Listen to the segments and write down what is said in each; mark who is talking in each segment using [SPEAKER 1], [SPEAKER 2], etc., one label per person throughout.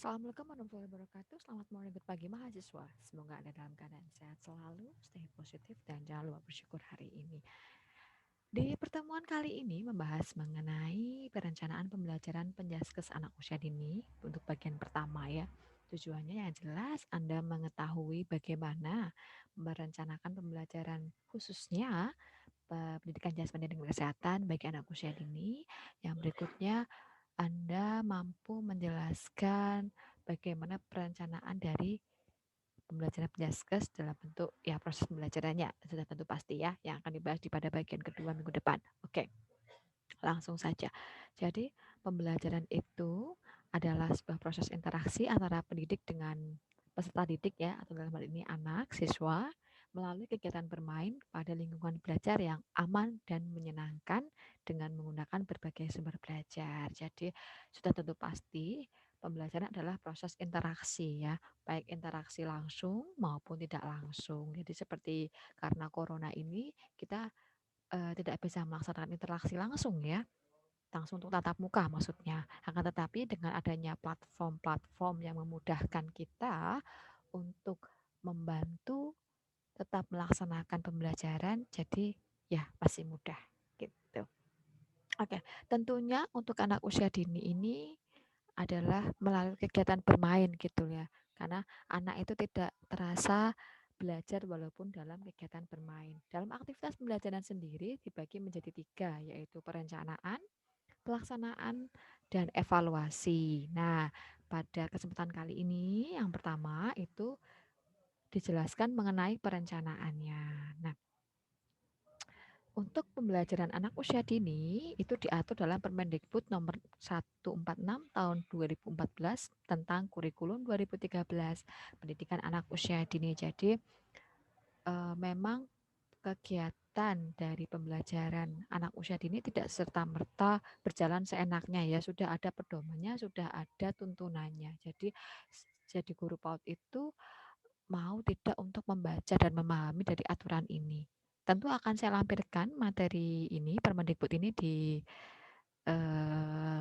[SPEAKER 1] Assalamualaikum warahmatullahi wabarakatuh. Selamat morning, good pagi mahasiswa. Semoga Anda dalam keadaan sehat selalu, stay positif, dan jangan lupa bersyukur hari ini. Di pertemuan kali ini membahas mengenai perencanaan pembelajaran penjaskes anak usia dini untuk bagian pertama ya. Tujuannya yang jelas Anda mengetahui bagaimana merencanakan pembelajaran khususnya pendidikan jasmani dan kesehatan bagi anak usia dini. Yang berikutnya Anda mampu menjelaskan bagaimana perencanaan dari pembelajaran penjaskes dalam bentuk ya proses pembelajarannya sudah tentu pasti ya yang akan dibahas di pada bagian kedua minggu depan. Oke, langsung saja. Jadi pembelajaran itu adalah sebuah proses interaksi antara pendidik dengan peserta didik ya atau dalam hal ini anak siswa melalui kegiatan bermain pada lingkungan belajar yang aman dan menyenangkan dengan menggunakan berbagai sumber belajar. Jadi sudah tentu pasti pembelajaran adalah proses interaksi ya, baik interaksi langsung maupun tidak langsung. Jadi seperti karena corona ini kita tidak bisa melaksanakan interaksi langsung ya, langsung untuk tatap muka maksudnya. Akan tetapi dengan adanya platform-platform yang memudahkan kita untuk membantu tetap melaksanakan pembelajaran, jadi ya pasti mudah gitu. Oke, tentunya untuk anak usia dini ini adalah melalui kegiatan bermain gitu ya. Karena anak itu tidak terasa belajar walaupun dalam kegiatan bermain. Dalam aktivitas pembelajaran sendiri dibagi menjadi tiga, yaitu perencanaan, pelaksanaan, dan evaluasi. Nah, pada kesempatan kali ini yang pertama itu dijelaskan mengenai perencanaannya. Nah, untuk pembelajaran anak usia dini itu diatur dalam Permendikbud nomor 146 tahun 2014 tentang kurikulum 2013 pendidikan anak usia dini. Jadi memang kegiatan dari pembelajaran anak usia dini tidak serta-merta berjalan seenaknya ya, sudah ada pedomannya, sudah ada tuntunannya. Jadi guru PAUD itu mau tidak untuk membaca dan memahami dari aturan ini. Tentu akan saya lampirkan materi ini, Permendikbud ini di eh,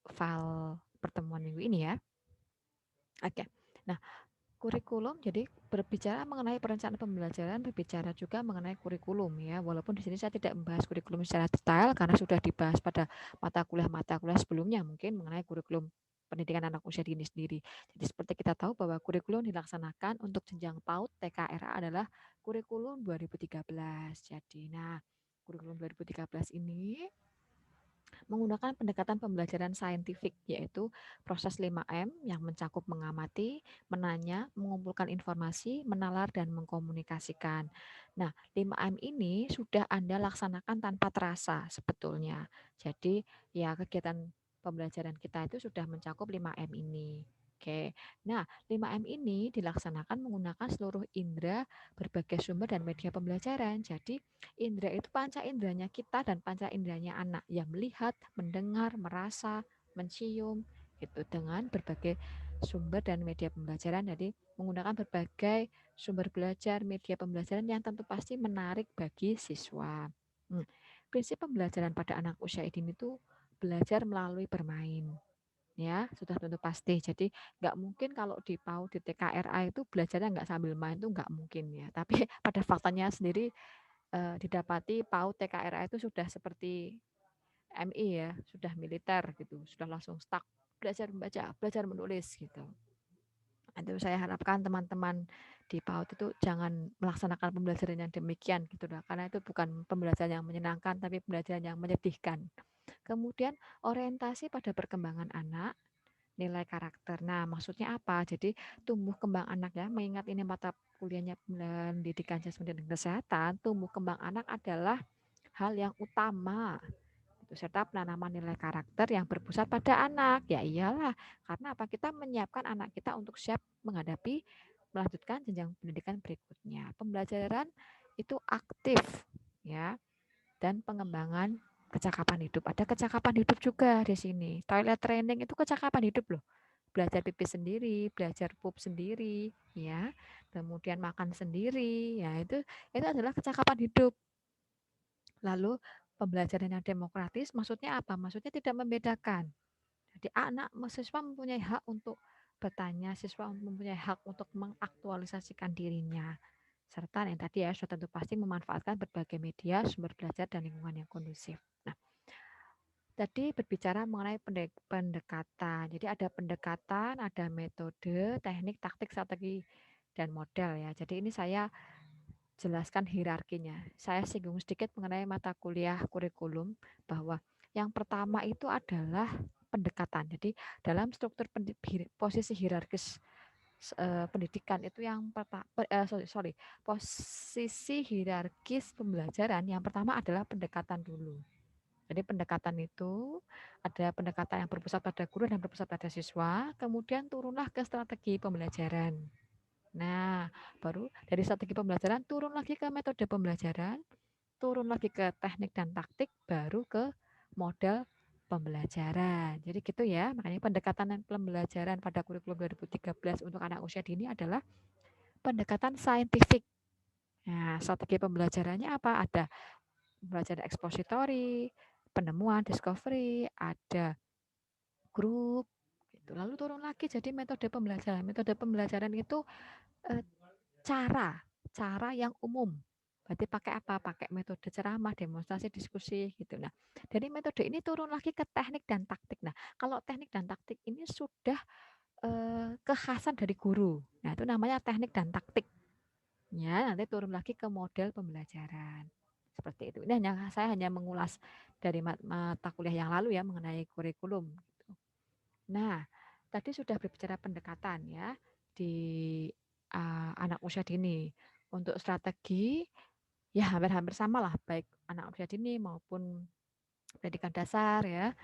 [SPEAKER 1] file pertemuan minggu ini ya. Oke. Nah, kurikulum jadi berbicara mengenai perencanaan pembelajaran, berbicara juga mengenai kurikulum ya. Walaupun di sini saya tidak membahas kurikulum secara detail karena sudah dibahas pada mata kuliah sebelumnya mungkin mengenai kurikulum pendidikan anak usia dini sendiri. Jadi seperti kita tahu bahwa kurikulum dilaksanakan untuk jenjang PAUD TKRA adalah kurikulum 2013. Jadi nah, kurikulum 2013 ini menggunakan pendekatan pembelajaran saintifik, yaitu proses 5M yang mencakup mengamati, menanya, mengumpulkan informasi, menalar, dan mengkomunikasikan. Nah, 5M ini sudah Anda laksanakan tanpa terasa sebetulnya. Jadi, ya kegiatan pembelajaran kita itu sudah mencakup 5M ini. Oke, nah 5M ini dilaksanakan menggunakan seluruh indera, berbagai sumber dan media pembelajaran. Jadi indera itu panca inderanya kita dan panca inderanya anak yang melihat, mendengar, merasa, mencium gitu dengan berbagai sumber dan media pembelajaran. Jadi menggunakan berbagai sumber belajar, media pembelajaran yang tentu pasti menarik bagi siswa. Prinsip pembelajaran pada anak usia dini itu belajar melalui bermain. Ya, sudah tentu pasti. Jadi nggak mungkin kalau di PAUD di TKRA itu belajarnya nggak sambil main itu nggak mungkin ya. Tapi pada faktanya sendiri didapati PAUD TKRA itu sudah seperti MI ya, sudah militer gitu, sudah langsung stuck belajar membaca, belajar menulis gitu. Itu saya harapkan teman-teman di PAUD itu jangan melaksanakan pembelajaran yang demikian gitu lah, karena itu bukan pembelajaran yang menyenangkan tapi pembelajaran yang menyedihkan. Kemudian orientasi pada perkembangan anak, nilai karakter. Nah, maksudnya apa? Jadi tumbuh kembang anak ya, mengingat ini mata kuliahnya pendidikan jasmani dan kesehatan, tumbuh kembang anak adalah hal yang utama itu serta penanaman nilai karakter yang berpusat pada anak. Ya iyalah, karena apa? Kita menyiapkan anak kita untuk siap menghadapi melanjutkan jenjang pendidikan berikutnya. Pembelajaran itu aktif ya dan pengembangan kecakapan hidup. Ada kecakapan hidup juga di sini. Toilet training itu kecakapan hidup loh. Belajar pipis sendiri, belajar pup sendiri, ya. Kemudian makan sendiri, ya itu adalah kecakapan hidup. Lalu pembelajaran yang demokratis maksudnya apa? Maksudnya tidak membedakan. Jadi anak siswa mempunyai hak untuk bertanya, siswa mempunyai hak untuk mengaktualisasikan dirinya. Serta yang tadi ya, sudah tentu pasti memanfaatkan berbagai media, sumber belajar, dan lingkungan yang kondusif. Nah, tadi berbicara mengenai pendekatan. Jadi ada pendekatan, ada metode, teknik, taktik, strategi, dan model ya. Jadi ini saya jelaskan hierarkinya. Saya singgung sedikit mengenai mata kuliah kurikulum bahwa yang pertama itu adalah pendekatan. Jadi dalam struktur posisi hierarkis pendidikan itu yang posisi hierarkis pembelajaran yang pertama adalah pendekatan dulu. Jadi pendekatan itu ada pendekatan yang berpusat pada guru dan berpusat pada siswa, kemudian turunlah ke strategi pembelajaran. Nah, baru dari strategi pembelajaran turun lagi ke metode pembelajaran, turun lagi ke teknik dan taktik, baru ke model pembelajaran. Jadi gitu ya, makanya pendekatan dan pembelajaran pada kurikulum 2013 untuk anak usia dini adalah pendekatan saintifik. Nah, strategi pembelajarannya apa? Ada pembelajaran ekspositori, penemuan, discovery, ada grup, gitu. Lalu turun lagi jadi metode pembelajaran. Metode pembelajaran itu eh, cara cara yang umum. Berarti pakai apa? Pakai metode ceramah, demonstrasi, diskusi gitu. Nah, dari metode ini turun lagi ke teknik dan taktik. Nah, kalau teknik dan taktik ini sudah kekhasan dari guru. Nah, itu namanya teknik dan taktik. Ya, nanti turun lagi ke model pembelajaran. Seperti itu. Ini saya hanya mengulas dari mata kuliah yang lalu ya mengenai kurikulum. Gitu. Nah, tadi sudah berbicara pendekatan ya di anak usia dini. Untuk strategi ya hampir-hampir sama lah baik anak usia dini maupun pendidikan dasar ya.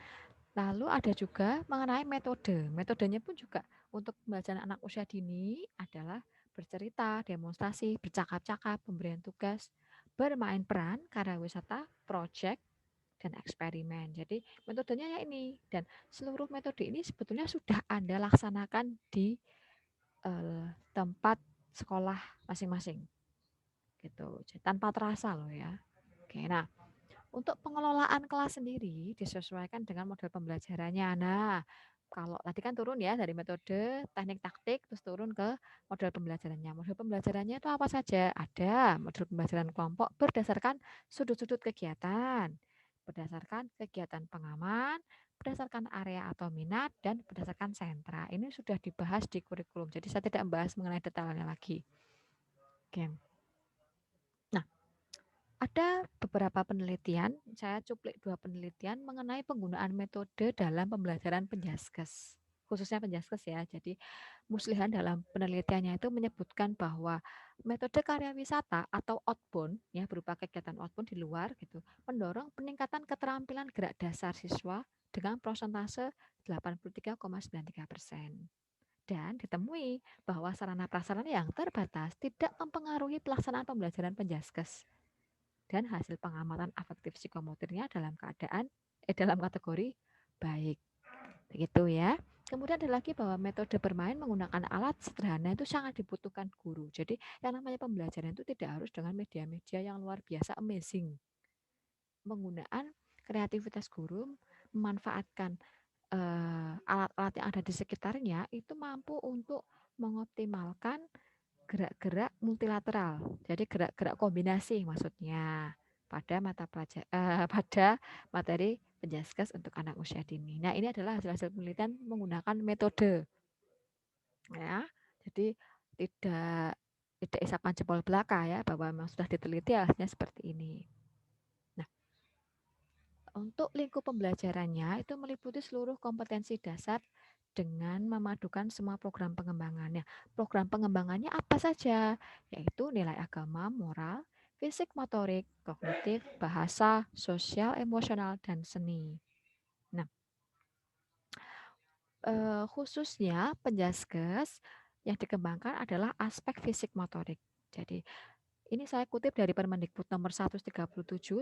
[SPEAKER 1] Lalu ada juga mengenai metode. Metodenya pun juga untuk pembelajaran anak usia dini adalah bercerita, demonstrasi, bercakap-cakap, pemberian tugas, bermain peran, karya wisata, project, dan eksperimen. Jadi metodenya ya ini dan seluruh metode ini sebetulnya sudah Anda laksanakan di tempat sekolah masing-masing gitu. Jadi, tanpa terasa loh ya. Oke, nah untuk pengelolaan kelas sendiri disesuaikan dengan model pembelajarannya. Nah, kalau tadi kan turun ya dari metode, teknik taktik, terus turun ke model pembelajarannya. Model pembelajarannya itu apa saja? Ada model pembelajaran kelompok berdasarkan sudut-sudut kegiatan, berdasarkan kegiatan pengaman, berdasarkan area atau minat, dan berdasarkan sentra. Ini sudah dibahas di kurikulum, jadi saya tidak membahas mengenai detailnya lagi. Oke. Nah, ada beberapa penelitian, saya cuplik 2 penelitian mengenai penggunaan metode dalam pembelajaran penjaskes, khususnya penjaskes ya. Jadi Muslihan dalam penelitiannya itu menyebutkan bahwa metode karya wisata atau outbound ya berupa kegiatan outbound di luar gitu, mendorong peningkatan keterampilan gerak dasar siswa dengan prosentase 83,93%. Dan ditemui bahwa sarana prasarana yang terbatas tidak mempengaruhi pelaksanaan pembelajaran penjaskes dan hasil pengamatan afektif psikomotornya dalam kategori baik. Begitu ya. Kemudian ada lagi bahwa metode bermain menggunakan alat sederhana itu sangat dibutuhkan guru. Jadi yang namanya pembelajaran itu tidak harus dengan media-media yang luar biasa amazing. Penggunaan kreativitas guru memanfaatkan alat-alat yang ada di sekitarnya itu mampu untuk mengoptimalkan gerak-gerak multilateral. Jadi gerak-gerak kombinasi maksudnya pada pada materi penjaskes untuk anak usia dini. Nah, ini adalah hasil-hasil penelitian menggunakan metode ya. Jadi tidak tidak isapan jempol belaka ya bahwa memang sudah diteliti hasilnya seperti ini. Nah, untuk lingkup pembelajarannya itu meliputi seluruh kompetensi dasar dengan memadukan semua program pengembangannya. Program pengembangannya apa saja? Yaitu nilai agama, moral, fisik, motorik, kognitif, bahasa, sosial, emosional, dan seni. Nah, khususnya penjaskes yang dikembangkan adalah aspek fisik motorik. Jadi ini saya kutip dari Permendikbud nomor 137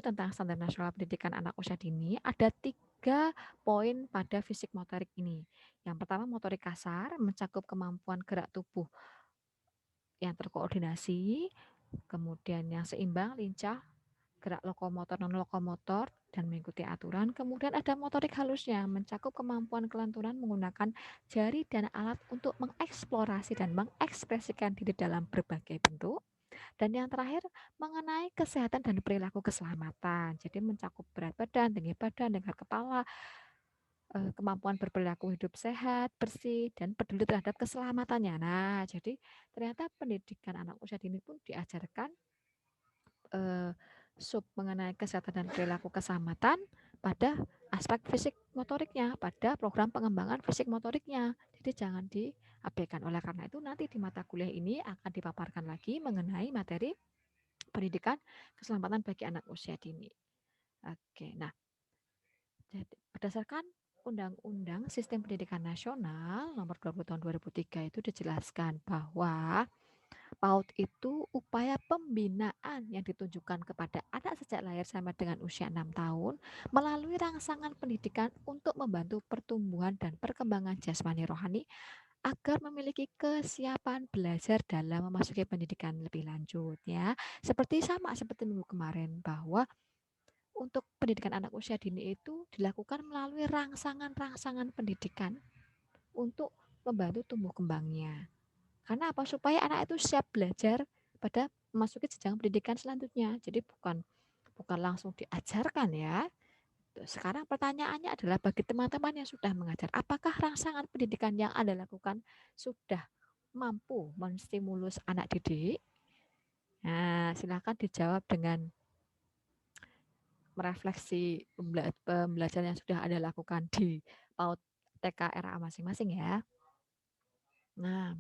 [SPEAKER 1] tentang Standar Nasional Pendidikan Anak Usia Dini. Ada 3 poin pada fisik motorik ini. Yang pertama motorik kasar, mencakup kemampuan gerak tubuh yang terkoordinasi, kemudian yang seimbang, lincah, gerak lokomotor, non-lokomotor, dan mengikuti aturan. Kemudian ada motorik halusnya, mencakup kemampuan kelenturan menggunakan jari dan alat untuk mengeksplorasi dan mengekspresikan diri dalam berbagai bentuk. Dan yang terakhir, mengenai kesehatan dan perilaku keselamatan. Jadi mencakup berat badan, tinggi badan, tingkat kepala, kemampuan berperilaku hidup sehat, bersih, dan peduli terhadap keselamatannya. Nah, jadi ternyata pendidikan anak usia dini pun diajarkan eh, sub mengenai kesehatan dan perilaku keselamatan pada aspek fisik motoriknya, pada program pengembangan fisik motoriknya. Jadi jangan diabaikan. Oleh karena itu nanti di mata kuliah ini akan dipaparkan lagi mengenai materi pendidikan keselamatan bagi anak usia dini. Oke, nah jadi berdasarkan Undang-Undang Sistem Pendidikan Nasional Nomor 20 Tahun 2003 itu dijelaskan bahwa PAUD itu upaya pembinaan yang ditujukan kepada anak sejak lahir sampai dengan usia 6 tahun melalui rangsangan pendidikan untuk membantu pertumbuhan dan perkembangan jasmani rohani agar memiliki kesiapan belajar dalam memasuki pendidikan lebih lanjut ya. Seperti minggu kemarin bahwa untuk pendidikan anak usia dini itu dilakukan melalui rangsangan-rangsangan pendidikan untuk membantu tumbuh kembangnya. Karena apa? Supaya anak itu siap belajar pada memasuki jenjang pendidikan selanjutnya. Jadi bukan bukan langsung diajarkan ya. Sekarang pertanyaannya adalah bagi teman-teman yang sudah mengajar, apakah rangsangan pendidikan yang Anda lakukan sudah mampu menstimulus anak didik? Nah, silakan dijawab dengan merefleksi pembelajaran yang sudah Anda lakukan di PAUD TK RA masing-masing ya. Nah,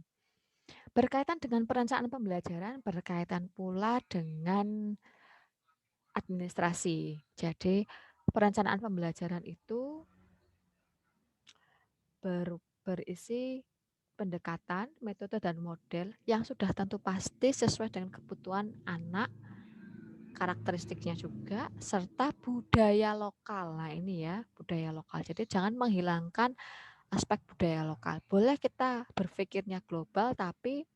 [SPEAKER 1] berkaitan dengan perencanaan pembelajaran, berkaitan pula dengan administrasi. Jadi, perencanaan pembelajaran itu berisi pendekatan, metode, dan model yang sudah tentu pasti sesuai dengan kebutuhan anak, karakteristiknya juga, serta budaya lokal. Nah ini ya, budaya lokal. Jadi jangan menghilangkan aspek budaya lokal. Boleh kita berpikirnya global, tapi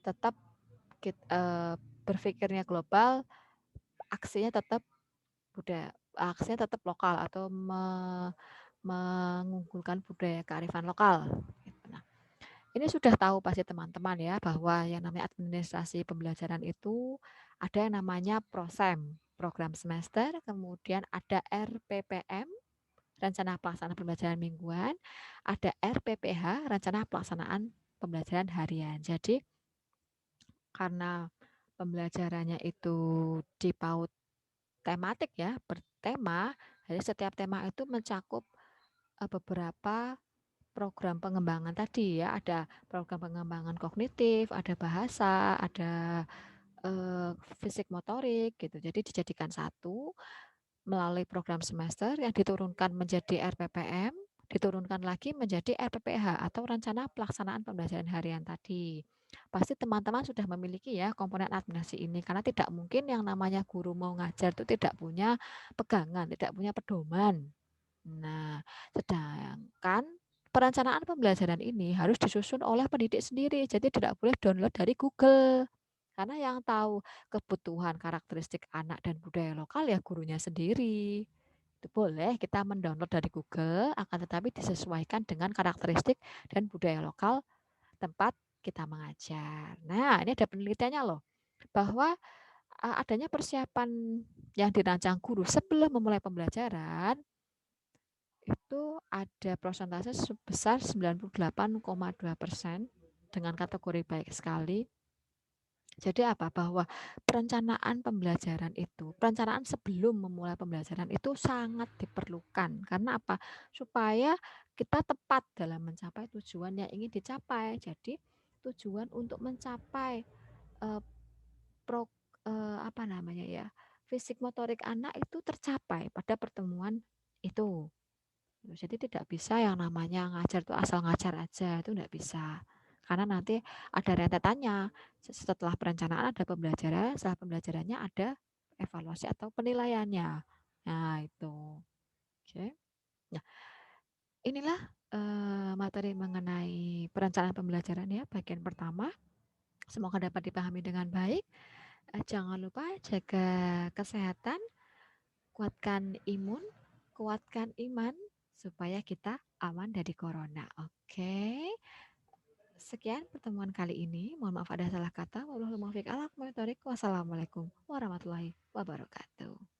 [SPEAKER 1] tetap berpikirnya global, aksinya tetap budaya, aksinya tetap lokal atau mengunggulkan budaya kearifan lokal. Gitu. Nah, ini sudah tahu pasti teman-teman ya bahwa yang namanya administrasi pembelajaran itu ada yang namanya PROSEM, program semester, kemudian ada RPPM, rencana pelaksanaan pembelajaran mingguan, ada RPPH, rencana pelaksanaan pembelajaran harian. Jadi karena pembelajarannya itu di PAUD tematik ya, bertema, jadi setiap tema itu mencakup beberapa program pengembangan tadi ya, ada program pengembangan kognitif, ada bahasa, ada fisik motorik gitu. Jadi dijadikan satu melalui program semester yang diturunkan menjadi RPPM, diturunkan lagi menjadi RPPH atau rencana pelaksanaan pembelajaran harian tadi. Pasti teman-teman sudah memiliki ya komponen administrasi ini karena tidak mungkin yang namanya guru mau ngajar itu tidak punya pegangan, tidak punya pedoman. Nah, sedangkan perencanaan pembelajaran ini harus disusun oleh pendidik sendiri, jadi tidak boleh download dari Google. Karena yang tahu kebutuhan karakteristik anak dan budaya lokal ya gurunya sendiri. Itu boleh kita mendownload dari Google, akan tetapi disesuaikan dengan karakteristik dan budaya lokal tempat kita mengajar. Nah, ini ada penelitiannya loh, bahwa adanya persiapan yang dirancang guru sebelum memulai pembelajaran itu ada persentase sebesar 98,2% dengan kategori baik sekali. Jadi apa? Bahwa perencanaan pembelajaran itu, perencanaan sebelum memulai pembelajaran itu sangat diperlukan. Karena apa? Supaya kita tepat dalam mencapai tujuan yang ingin dicapai. Jadi tujuan untuk mencapai eh, pro apa namanya ya? Fisik motorik anak itu tercapai pada pertemuan itu. Jadi tidak bisa yang namanya ngajar tuh asal ngajar aja, itu tidak bisa. Karena nanti ada rentetannya. Setelah perencanaan ada pembelajaran, setelah pembelajarannya ada evaluasi atau penilaiannya. Nah, itu. Oke. Nah, inilah materi mengenai perencanaan pembelajaran ya, bagian pertama. Semoga dapat dipahami dengan baik. Jangan lupa jaga kesehatan, kuatkan imun, kuatkan iman supaya kita aman dari corona. Oke. Sekian pertemuan kali ini. Mohon maaf ada salah kata. Wassalamualaikum warahmatullahi wabarakatuh.